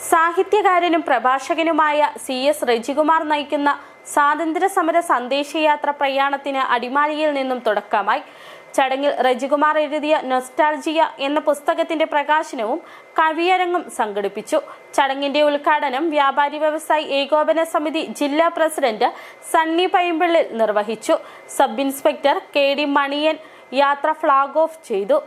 സാഹിത്യകാരനും പ്രഭാഷകനുമായ CS Rajikumar നയിക്കുന്ന സ്വാതന്ത്ര്യ സമര സന്ദേശയാത്ര പ്രയാണത്തിന് അടിമാലിയിൽ നിന്നും തുടക്കമായി. ചടങ്ങിൽ റജികുമാർ എഴുതിയ നൊസ്റ്റാൾജിയ എന്ന പുസ്തകത്തിന്റെ പ്രകാശനവും കവിയരങ്ങും സംഘടിപ്പിച്ചു. ചടങ്ങിന്റെ ഉദ്ഘാടനം വ്യാപാരി വ്യവസായി ഏകോപന സമിതി ജില്ലാ പ്രസിഡന്റ് സണ്ണി പൈമ്പിള്ളിൽ നിർവഹിച്ചു. സബ് ഇൻസ്പെക്ടർ KD മണിയൻ യാത്ര ഫ്ലാഗ് ഓഫ് ചെയ്തു.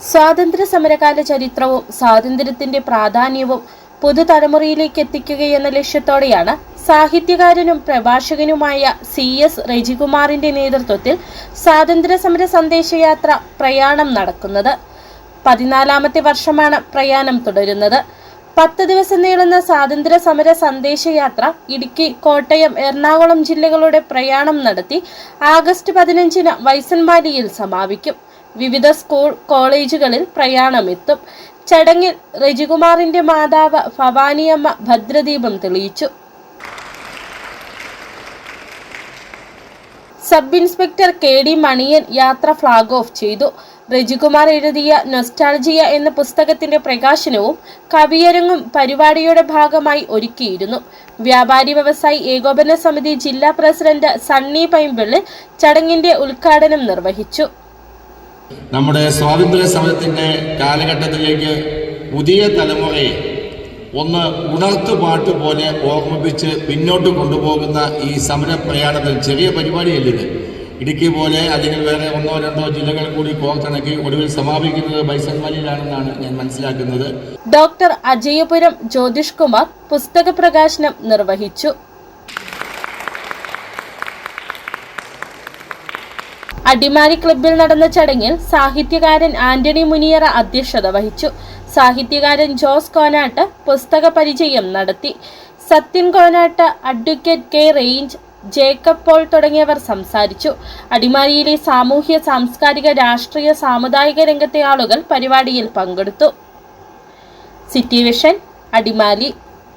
സ്വാതന്ത്ര്യ സമരകാല ചരിത്രവും സ്വാതന്ത്ര്യത്തിന്റെ പ്രാധാന്യവും പുതുതലമുറയിലേക്ക് എത്തിക്കുകയെന്ന ലക്ഷ്യത്തോടെയാണ് സാഹിത്യകാരനും പ്രഭാഷകനുമായ CS റജികുമാറിന്റെ നേതൃത്വത്തിൽ സ്വാതന്ത്ര്യ സമര സന്ദേശയാത്ര പ്രയാണം നടക്കുന്നത്. 14ാമത്തെ വർഷമാണ് പ്രയാണം തുടരുന്നത്. 10 ദിവസം നീളുന്ന സ്വാതന്ത്ര്യ സമര സന്ദേശയാത്ര ഇടുക്കി, കോട്ടയം, എറണാകുളം ജില്ലകളുടെ പ്രയാണം നടത്തി ആഗസ്റ്റ് 15-ന് വൈസൻമാലിയിൽ സമാപിക്കും. വിവിധ സ്കൂൾ, കോളേജുകളിൽ പ്രയാണമെത്തും. ചടങ്ങിൽ റജികുമാറിന്റെ മാതാവ് ഭവാനിയമ്മ ഭദ്രദീപം തെളിയിച്ചു. സബ് ഇൻസ്പെക്ടർ KD മണിയൻ യാത്ര ഫ്ലാഗ് ഓഫ് ചെയ്തു. റജികുമാർ എഴുതിയ നൊസ്റ്റാൾജിയ എന്ന പുസ്തകത്തിന്റെ പ്രകാശനവും കവിയരങ്ങും പരിപാടിയുടെ ഭാഗമായി ഒരുക്കിയിരുന്നു. വ്യാപാരി വ്യവസായി ഏകോപന സമിതി ജില്ലാ പ്രസിഡന്റ് സണ്ണി പൈമ്പിള്ളിൽ ചടങ്ങിന്റെ ഉദ്ഘാടനം നിർവഹിച്ചു. നമ്മുടെ സ്വാതന്ത്ര്യ സമരത്തിന്റെ കാലഘട്ടത്തിലേക്ക് പുതിയ തലമുറയെ ഒന്ന് ഉണർത്തുപാട്ട് പോലെ ഓർമ്മിപ്പിച്ച് പിന്നോട്ട് കൊണ്ടുപോകുന്ന ഈ സമരപ്രയാണത്തിൽ ചെറിയ പരിപാടിയല്ലിത്. ഇടുക്കി പോലെ അല്ലെങ്കിൽ വേറെ 1-2 ജില്ലകൾ കൂടി കോർത്തിണക്കി ഒടുവിൽ സമാപിക്കുന്നത് ബൈസൺമലിയിലാണെന്നാണ് ഞാൻ മനസ്സിലാക്കുന്നത്. ഡോക്ടർ അജയപുരം ജ്യോതിഷ് കുമാർ പുസ്തക പ്രകാശനം നിർവഹിച്ചു. അടിമാലി ക്ലബ്ബിൽ നടന്ന ചടങ്ങിൽ സാഹിത്യകാരൻ ആന്റണി മുനിയറ അധ്യക്ഷത വഹിച്ചു. സാഹിത്യകാരൻ ജോസ് കോനാട്ട് പുസ്തക പരിചയം നടത്തി. സത്യൻ കോനാട്ട്, അഡ്വക്കേറ്റ് K റേഞ്ച്, ജേക്കബ് പോൾ തുടങ്ങിയവർ സംസാരിച്ചു. അടിമാലിയിലെ സാമൂഹ്യ, സാംസ്കാരിക, രാഷ്ട്രീയ, സാമുദായിക രംഗത്തെ ആളുകൾ പരിപാടിയിൽ പങ്കെടുത്തു. City vision, Adimali.